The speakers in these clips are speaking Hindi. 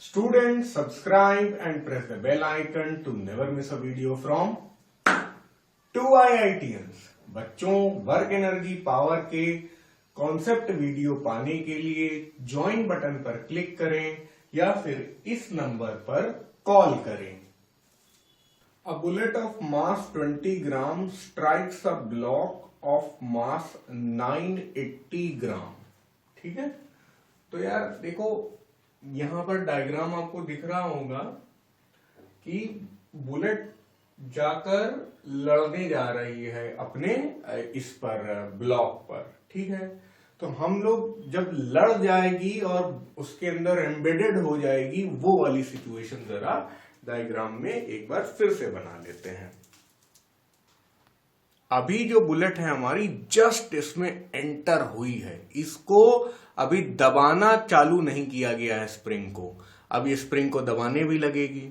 Students, subscribe and press the bell icon to never miss a video from 2IITians। बच्चों, वर्क एनर्जी पावर के कॉन्सेप्ट वीडियो पाने के लिए ज्वाइन बटन पर क्लिक करें या फिर इस नंबर पर कॉल करें। A bullet of mass 20 gram strikes a block of mass 980 gram। ठीक है, तो यार देखो, यहां पर डायग्राम आपको दिख रहा होगा कि बुलेट जाकर लड़ने जा रही है अपने इस पर ब्लॉक पर। ठीक है, तो हम लोग जब लड़ जाएगी और उसके अंदर एम्बेडेड हो जाएगी, वो वाली सिचुएशन जरा डायग्राम में एक बार फिर से बना लेते हैं। अभी जो बुलेट है हमारी जस्ट इसमें एंटर हुई है, इसको अभी दबाना चालू नहीं किया गया है स्प्रिंग को। अब ये स्प्रिंग को दबाने भी लगेगी।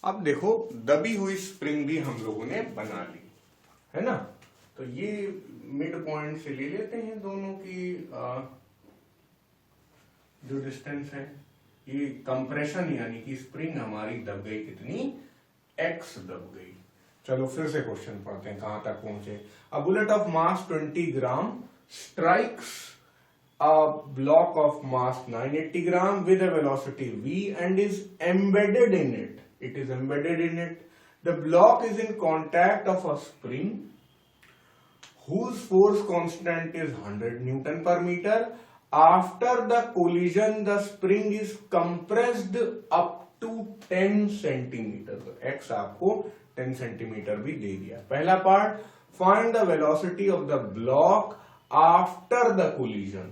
अब देखो, दबी हुई स्प्रिंग भी हम लोगों ने बना ली है ना। तो ये मिड पॉइंट से ले लेते हैं दोनों की जो डिस्टेंस है। ये कंप्रेशन यानी कि स्प्रिंग हमारी दब गई, कितनी x दब गई। चलो फिर से क्वेश्चन पढ़ते हैं, कहां तक पहुंचे। A bullet of mass 20 gram strikes a block of mass 980 gram with a velocity v and is embedded in it. It is embedded in it. The block is in contact of a spring whose force constant is 100 Newton per meter. After the collision, the spring is compressed up to 10 centimeter. तो x आपको 10 सेंटीमीटर भी दे दिया। पहला part, find the velocity of the block after the collision,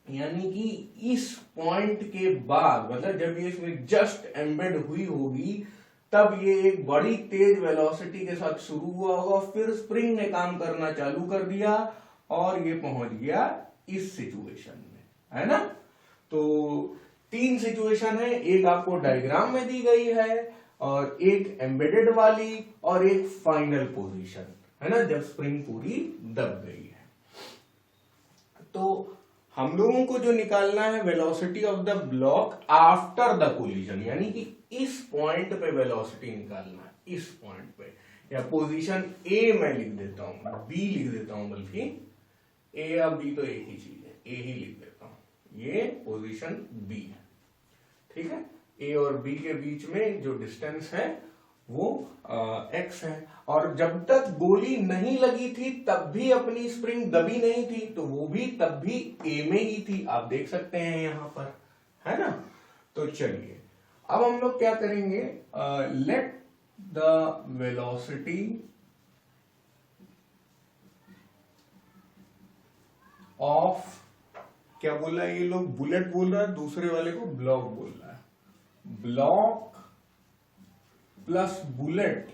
यानी कि इस पॉइंट के बाद, मतलब जब ये इसमें जस्ट एम्बेड हुई होगी तब ये एक बड़ी तेज वेलोसिटी के साथ शुरू हुआ होगा, फिर स्प्रिंग ने काम करना चालू कर दिया और ये पहुंच गया इस सिचुएशन में, है ना। तो तीन सिचुएशन है, एक आपको डायग्राम में दी गई है और एक एम्बेडेड वाली और एक फाइनल पोजीशन, है ना, जब स्प्रिंग पूरी दब गई है। तो हम लोगों को जो निकालना है velocity of the block after the collision, यानी कि इस पॉइंट पे वेलोसिटी निकालना है, इस पॉइंट पे। या पोजीशन ए मैं लिख देता हूं, बी लिख देता हूं, बल्कि ए या बी तो एक ही चीज है, ए ही लिख देता हूं। ये पोजीशन बी है, ठीक है। ए और बी के बीच में जो डिस्टेंस है वो x है, और जब तक गोली नहीं लगी थी तब भी अपनी स्प्रिंग दबी नहीं थी, तो वो भी तब भी a में ही थी, आप देख सकते हैं यहां पर, है ना। तो चलिए अब हम लोग क्या करेंगे, लेट द वेलोसिटी ऑफ, क्या बोला ये लोग, बुलेट बोल रहा है, दूसरे वाले को ब्लॉक बोल रहा है। Block plus bullet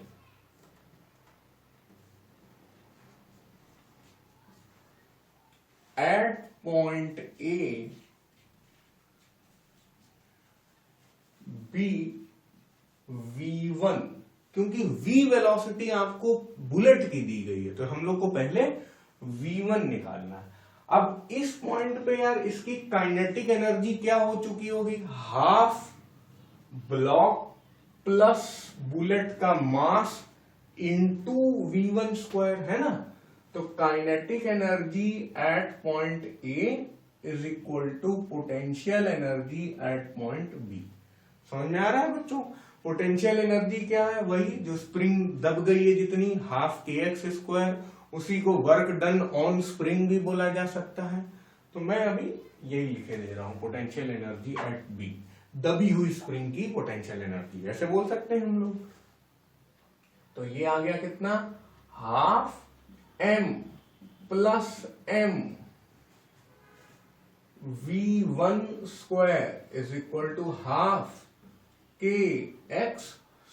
at point A B v1, क्योंकि v वेलोसिटी आपको बुलेट की दी गई है तो हम लोग को पहले v1 निकालना है। अब इस पॉइंट पे यार इसकी काइनेटिक एनर्जी क्या हो चुकी होगी, हाफ ब्लॉक प्लस बुलेट का मास इंटू v1 स्क्वायर, है ना। तो kinetic energy at point A is equal to potential energy at point B. समझ में आ रहा है बच्चों। पोटेंशियल एनर्जी क्या है, वही जो स्प्रिंग दब गई है जितनी, हाफ के एक्स स्क्वायर, उसी को वर्क डन ऑन स्प्रिंग भी बोला जा सकता है। तो मैं अभी यही लिखे दे रहा हूं, पोटेंशियल एनर्जी एट बी, दबी हुई स्प्रिंग की पोटेंशियल एनर्जी, ऐसे बोल सकते हैं हम लोग। तो ये आ गया कितना, half m plus m v1 square is equal to half के एक्स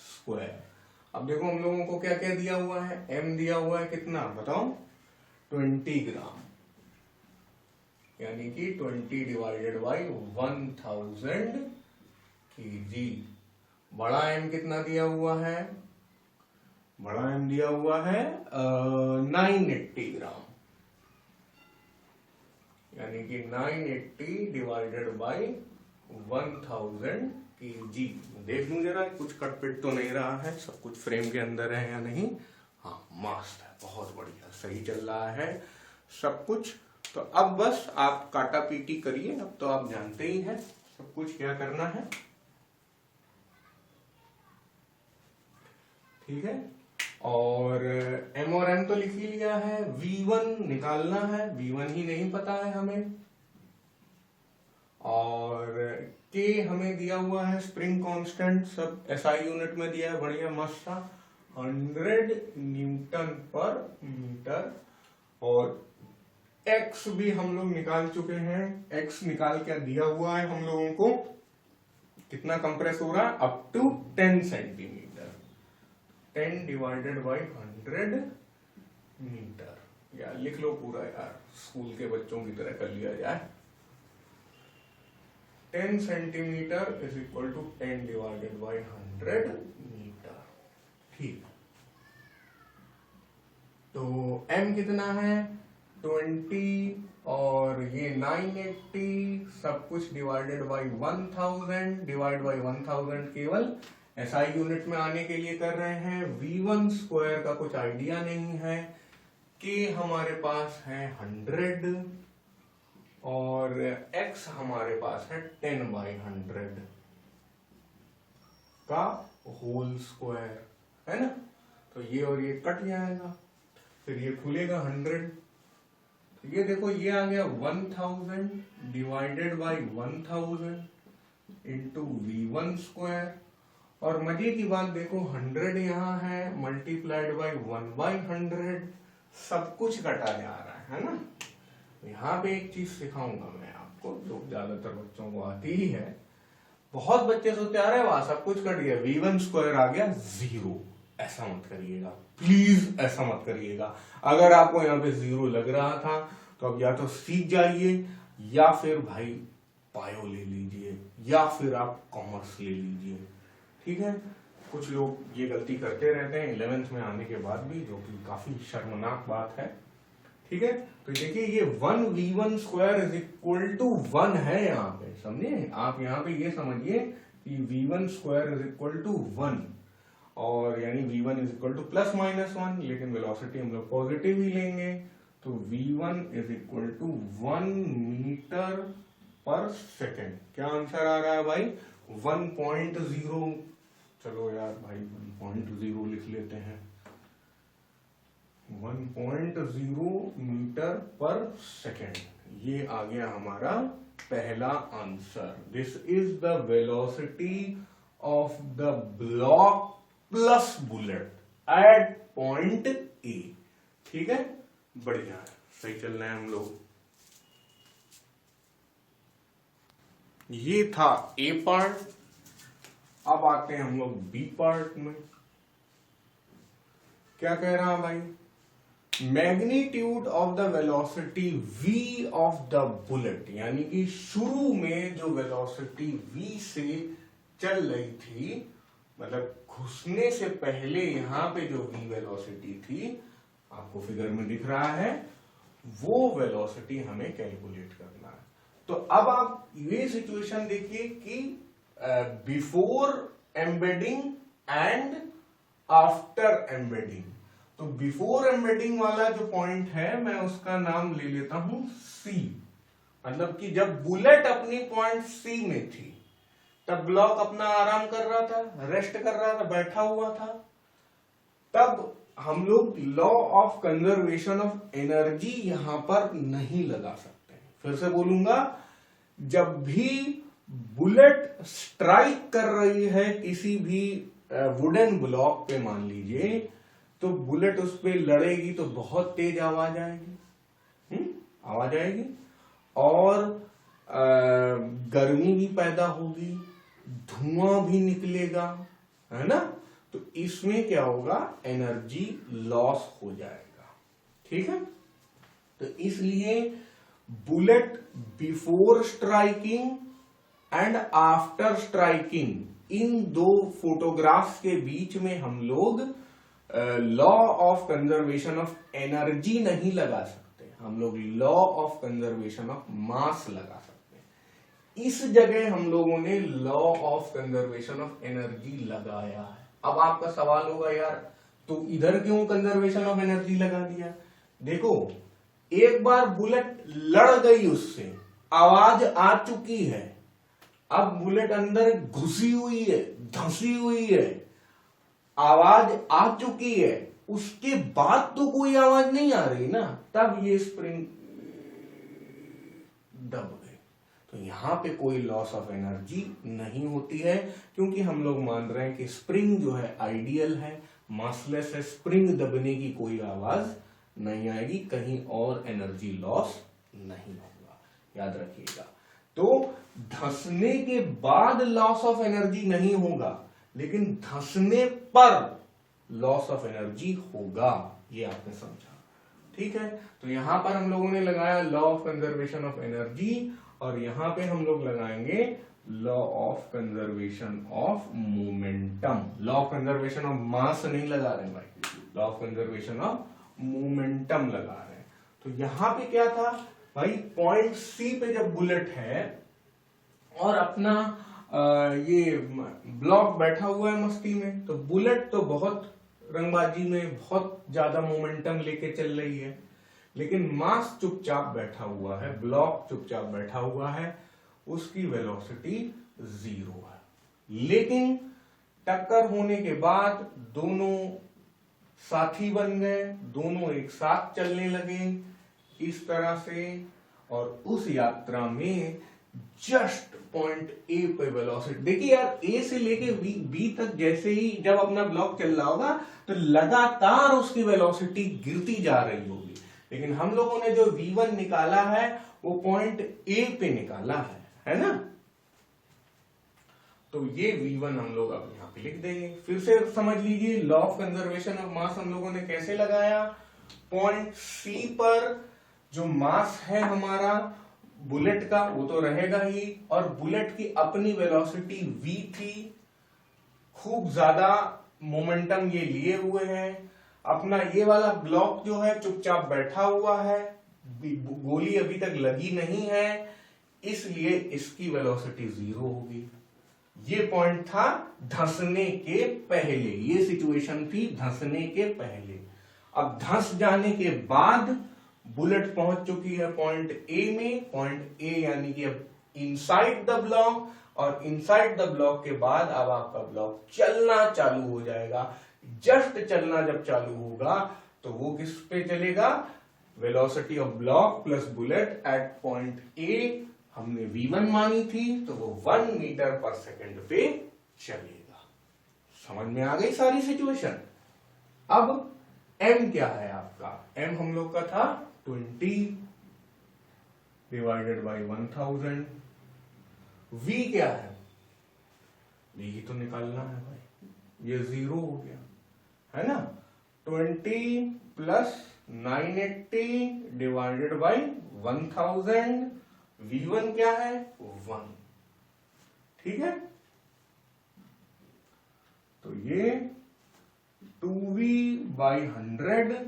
स्क्वायर। अब देखो हम लोगों को क्या क्या दिया हुआ है, m दिया हुआ है कितना बताओ, 20 ग्राम, यानी कि 20 डिवाइडेड बाई 1000 kg। बड़ा m कितना दिया हुआ है, बड़ा m दिया हुआ है 980 ग्राम, यानी कि 980 डिवाइडेड बाई 1000 kg। देख लूं जरा कुछ कटपिट तो नहीं रहा है, सब कुछ फ्रेम के अंदर है या नहीं। हाँ मस्त है, बहुत बढ़िया, सही चल रहा है सब कुछ। तो अब बस आप काटा पीटी करिए, अब तो आप जानते ही हैं सब कुछ क्या करना है। ठीक है, और m और n तो लिख ही लिया है, v1 निकालना है, v1 ही नहीं पता है हमें, और k हमें दिया हुआ है स्प्रिंग कांस्टेंट, सब SI यूनिट में दिया है, बढ़िया मस्त सा 100 न्यूटन पर मीटर। और x भी हम लोग निकाल चुके हैं, x निकाल के दिया हुआ है हम लोगों को, कितना कंप्रेस हो रहा है, up to 10 centimetre, 10 divided by 100 metre, या लिख लो पूरा यार, स्कूल के बच्चों की तरह कर लिया जाए। 10 centimetre is equal to 10 divided by 100 metre. ठीक, तो m कितना है 20, और ये 980, सब कुछ डिवाइडेड बाई 1000, डिवाइड बाई 1000 केवल SI यूनिट में आने के लिए कर रहे हैं। v1 स्क्वायर का कुछ आइडिया नहीं है, k हमारे पास है 100, और x हमारे पास है 10 बाई 100 का होल स्क्वायर, है ना। तो ये और ये कट जाएगा, फिर ये खुलेगा 100, तो ये देखो ये आ गया 1000 divided by 1000 into v1 square, और मजे की बात देखो 100 यहाँ है मल्टीप्लाइड बाई 1/100, सब कुछ कटा जा रहा है ना। यहाँ पे एक चीज सिखाऊंगा मैं आपको, जो ज्यादातर बच्चों को आती ही है। बहुत बच्चे सोचते आ रहे वाह सब कुछ कट गया, v1 स्क्वायर आ गया 0। ऐसा मत करिएगा प्लीज, ऐसा मत करिएगा। अगर आपको यहाँ पे 0 लग रहा था तो अब या तो सीख जाइए, या फिर भाई बायो ले लीजिए, या फिर आप कॉमर्स ले लीजिए। ठीक है, कुछ लोग ये गलती करते रहते हैं 11th में आने के बाद भी, जो कि काफी शर्मनाक बात है। ठीक है, तो देखिए ये 1v1 square is equal to 1 है यहाँ पे, समझे आप। यहाँ पे ये समझिए कि v1 square is equal to 1, और यानी v1 is equal two plus minus 1, लेकिन वेलोसिटी हम लोग पॉजिटिव ही लेंगे, तो v1 is equal to 1 metre per second. क्या आंसर आ रहा है भाई 1.0। चलो यार भाई 1.0 लिख लेते हैं, 1.0 मीटर पर सेकेंड, ये आ गया हमारा पहला answer. This is the velocity of the block plus bullet at point A. ठीक है, बढ़िया है, सही चल रहे हैं हम लोग। ये था ए पार्ट, अब आते हैं हम लोग बी पार्ट में। क्या कह रहा भाई, magnitude of the velocity v of the bullet, यानी कि शुरू में जो वेलोसिटी v से चल रही थी, मतलब घुसने से पहले यहां पे जो v वेलोसिटी थी, आपको फिगर में दिख रहा है, वो वेलोसिटी हमें कैलकुलेट करना है। तो अब आप ये सिचुएशन देखिए कि before embedding and after embedding. तो बिफोर एम्बेडिंग वाला जो पॉइंट है, मैं उसका नाम ले लेता हूं C, मतलब कि जब बुलेट अपनी पॉइंट C में थी, तब ब्लॉक अपना आराम कर रहा था, रेस्ट कर रहा था, बैठा हुआ था। तब हम लोग law of conservation of energy यहां पर नहीं लगा सकते। फिर से बोलूंगा, जब भी बुलेट स्ट्राइक कर रही है किसी भी वुडन ब्लॉक पे, मान लीजिए, तो बुलेट उस पे लड़ेगी तो बहुत तेज आवाज आएगी, आवाज आएगी, और गर्मी भी पैदा होगी, धुआं भी निकलेगा, है ना। तो इसमें क्या होगा, एनर्जी लॉस हो जाएगा। ठीक है, तो इसलिए bullet before striking and after striking, इन दो फोटोग्राफ्स के बीच में हम लोग law of conservation of energy नहीं लगा सकते, हम लोग law of conservation of mass लगा सकते हैं। इस जगह हम लोगों ने law of conservation of energy लगाया है। अब आपका सवाल होगा यार तो इधर क्यों कंजर्वेशन ऑफ एनर्जी लगा दिया? देखो एक बार बुलेट लड़ गई, उससे आवाज आ चुकी है, अब बुलेट अंदर घुसी हुई है, धंसी हुई है, आवाज आ चुकी है, उसके बाद तो कोई आवाज नहीं आ रही ना, तब ये स्प्रिंग दब गई। तो यहां पे कोई लॉस ऑफ एनर्जी नहीं होती है, क्योंकि हम लोग मान रहे हैं कि स्प्रिंग जो है आइडियल है, मासलेस है, स्प्रिंग दबने की कोई आवाज नहीं आएगी, कहीं और एनर्जी लॉस नहीं होगा, याद रखिएगा। तो धंसने के बाद लॉस ऑफ एनर्जी नहीं होगा, लेकिन धंसने पर लॉस ऑफ एनर्जी होगा, ये आपने समझा, ठीक है। तो यहां पर हम लोगों ने लगाया law of conservation of energy, और यहां पे हम लोग लगाएंगे law of conservation of momentum. Law of conservation of मास नहीं लगा रहे भाई, law of conservation of momentum लगा रहे हैं। तो यहां पे क्या था भाई, पॉइंट सी पे जब बुलेट है और अपना ये ब्लॉक बैठा हुआ है मस्ती में, तो बुलेट तो बहुत रंगबाजी में बहुत ज्यादा मोमेंटम लेके चल रही है, लेकिन मास चुपचाप बैठा हुआ है, ब्लॉक चुपचाप बैठा हुआ है, उसकी वेलोसिटी 0 है। लेकिन टक्कर होने के बाद दोनों साथी बन गए, दोनों एक साथ चलने लगे इस तरह से, और उस यात्रा में जस्ट पॉइंट ए पे वेलोसिटी, देखिए यार ए से लेके बी तक जैसे ही जब अपना ब्लॉक चल रहा होगा तो लगातार उसकी वेलोसिटी गिरती जा रही होगी, लेकिन हम लोगों ने जो v1 निकाला है वो पॉइंट ए पे निकाला है ना। तो ये v1 हम लोग अब यहां पे लिख देंगे। फिर से समझ लीजिए लॉ ऑफ कंजर्वेशन ऑफ मास हम लोगों ने कैसे लगाया, पॉइंट सी पर जो मास है हमारा बुलेट का वो तो रहेगा ही, और बुलेट की अपनी वेलोसिटी v थी, खूब ज्यादा मोमेंटम ये लिए हुए हैं, अपना ये वाला ब्लॉक जो है चुपचाप बैठा हुआ है, गोली अभी तक लगी नहीं है, इसलिए इसकी वेलोसिटी 0 होगी। ये पॉइंट था धंसने के पहले, ये सिचुएशन थी धंसने के पहले। अब धंस जाने के बाद बुलेट पहुंच चुकी है पॉइंट ए में, पॉइंट ए यानी कि अब इनसाइड द ब्लॉक, और इनसाइड द ब्लॉक के बाद अब आपका ब्लॉक चलना चालू हो जाएगा। जस्ट चलना जब चालू होगा तो वो किस पे चलेगा, velocity of block plus bullet at point A, हमने v1 मानी थी तो वो 1 मीटर पर सेकंड पे चलेगा। समझ में आ गई सारी सिचुएशन। अब m क्या है आपका, m हम लोग का था 20 डिवाइडेड बाई 1000, v क्या है, v तो निकालना है भाई, ये 0 हो गया है ना, 20 प्लस 980 डिवाइडेड बाई 1000, v1 क्या है 1, ठीक है। तो ये 2v by 100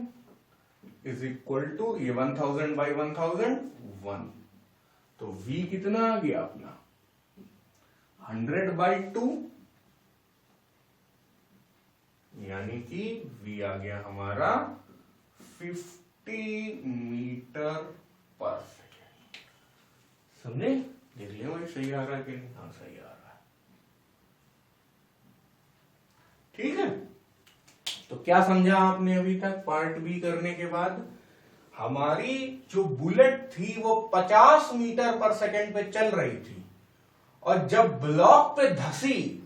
is equal to ये 1000 बाई 1000 1, तो v कितना आ गया अपना 100 बाई 2, यानी कि v आ गया हमारा 50 मीटर पर सेकेंड। समझे, देख लिया भाई सही आ रहा है कि नहीं, हाँ सही आ रहा है, ठीक है। तो क्या समझा आपने अभी तक पार्ट बी करने के बाद, हमारी जो बुलेट थी वो 50 मीटर पर सेकंड पे चल रही थी, और जब ब्लॉक पे धसी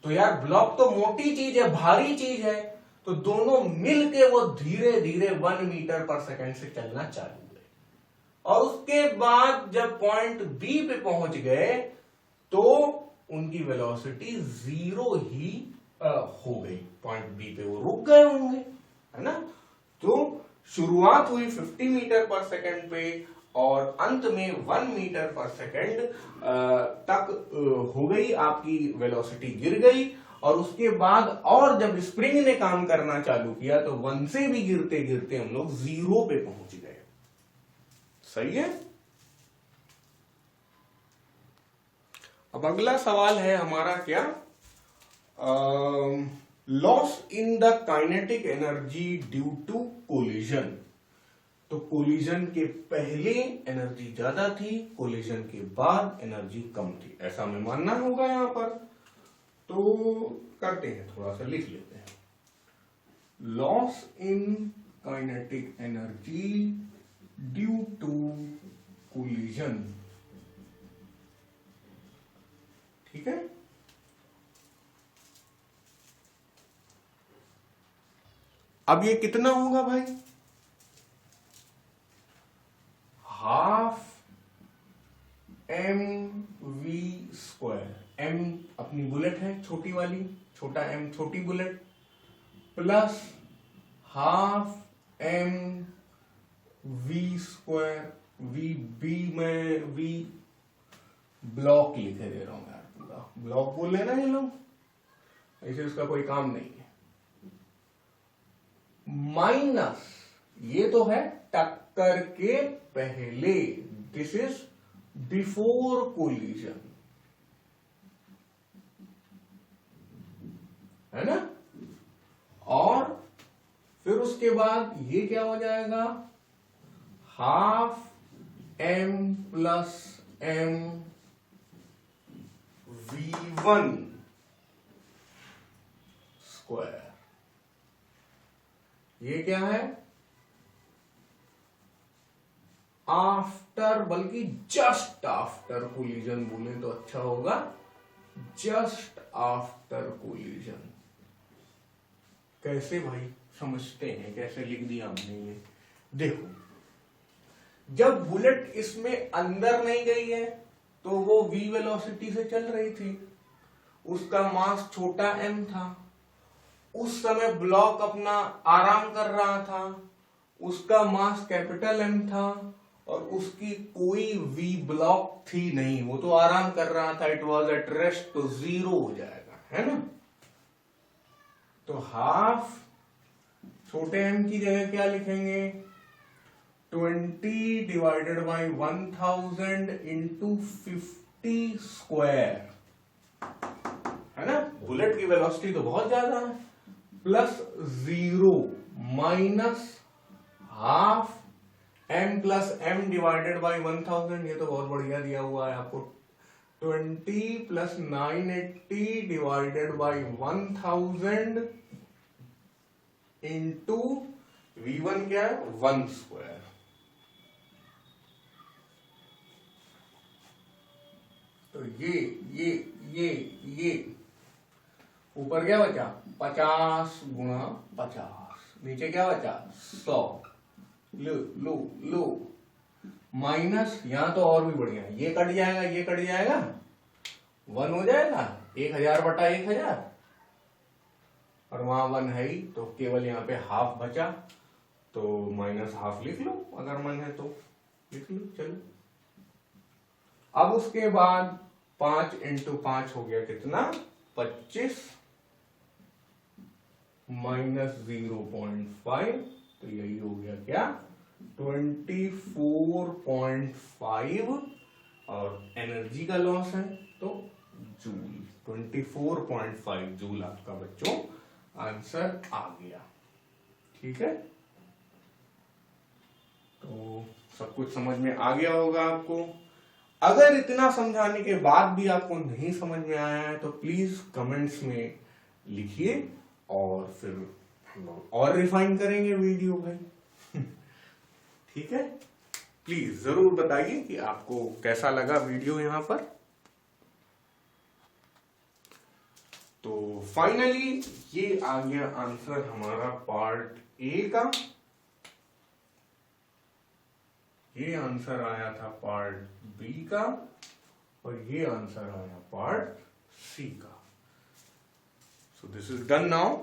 तो यार ब्लॉक तो मोटी चीज है, भारी चीज है, तो दोनों मिलके वो धीरे धीरे 1 मीटर पर सेकंड से चलना चालू हुए, और उसके बाद जब पॉइंट बी पे पहुंच गए तो उनकी वेलोसिटी 0 ही हो गई, पॉइंट बी पे वो रुक गए होंगे, है ना। तो शुरुआत हुई 50 मीटर पर सेकंड पे, और अंत में 1 मीटर पर सेकंड तक हो गई, आपकी वेलोसिटी गिर गई, और उसके बाद और जब स्प्रिंग ने काम करना चालू किया तो 1 से भी गिरते गिरते हम लोग 0 पे पहुंच गए। सही है। अब अगला सवाल है हमारा क्या, loss in the kinetic energy due to collision. तो कोलिजन के पहले एनर्जी ज्यादा थी, कोलिजन के बाद एनर्जी कम थी, ऐसा हमें मानना होगा यहां पर। तो करते हैं, थोड़ा सा लिख लेते हैं, loss in kinetic energy due to collision. ठीक है, अब ये कितना होगा भाई, हाफ mv²। m अपनी बुलेट है छोटी वाली, छोटा m छोटी bullet, plus half mv²। v में v ब्लॉक लिखे दे रहा हूं यार, पूरा ब्लॉक बोल लेना ये लोग, ऐसे उसका कोई काम नहीं है। माइनस ये तो है टक्कर के पहले, दिस इज बिफोर कोलिजन, है ना। और फिर उसके बाद ये क्या हो जाएगा, half m plus m v1²। ये क्या है, आफ्टर, बल्कि जस्ट आफ्टर कोलिजन बोले तो अच्छा होगा, जस्ट आफ्टर कोलिजन। कैसे भाई, समझते हैं कैसे लिख दिया हमने ये। देखो, जब बुलेट इसमें अंदर नहीं गई है तो वो v वेलोसिटी से चल रही थी, उसका मास छोटा m था, उस समय ब्लॉक अपना आराम कर रहा था, उसका मास कैपिटल M था और उसकी कोई v ब्लॉक थी नहीं, वो तो आराम कर रहा था, इट वॉज एट रेस्ट, तो 0 हो जाएगा, है ना। तो हाफ छोटे m की जगह क्या लिखेंगे, 20 डिवाइडेड बाई 1000 इंटू 50², है ना। बुलेट की वेलोसिटी तो बहुत ज्यादा है, plus 0 minus half m plus m divided by 1000, ये तो बहुत बढ़िया दिया हुआ है आपको, 20 plus 980 divided by 1000 into v1 क्या है, 1²। तो ये ऊपर क्या बचा, 50 गुणा 50, नीचे क्या बचा 100। लो माइनस, यहां तो और भी बढ़िया, ये कट जाएगा, ये कट जाएगा, 1 हो जाएगा, 1000 बटा 1000, और वहां 1 है ही, तो केवल यहाँ पे हाफ बचा, तो माइनस हाफ लिख लो, अगर मन है तो लिख लो। चलो, अब उसके बाद 5 इंटू 5 हो गया कितना, 25 माइनस 0.5, तो यही हो गया क्या, 24.5, और एनर्जी का लॉस है तो जूल, 24.5 जूल आपका बच्चों आंसर आ गया। ठीक है, तो सब कुछ समझ में आ गया होगा आपको। अगर इतना समझाने के बाद भी आपको नहीं समझ में आया है तो प्लीज कमेंट्स में लिखिए, और फिर हम लोग और रिफाइन करेंगे वीडियो भाई। ठीक है, प्लीज जरूर बताइए कि आपको कैसा लगा वीडियो यहां पर। तो फाइनली ये आ गया आंसर हमारा पार्ट ए का, ये आंसर आया था पार्ट बी का, और ये आंसर आया पार्ट सी का। So this is done now.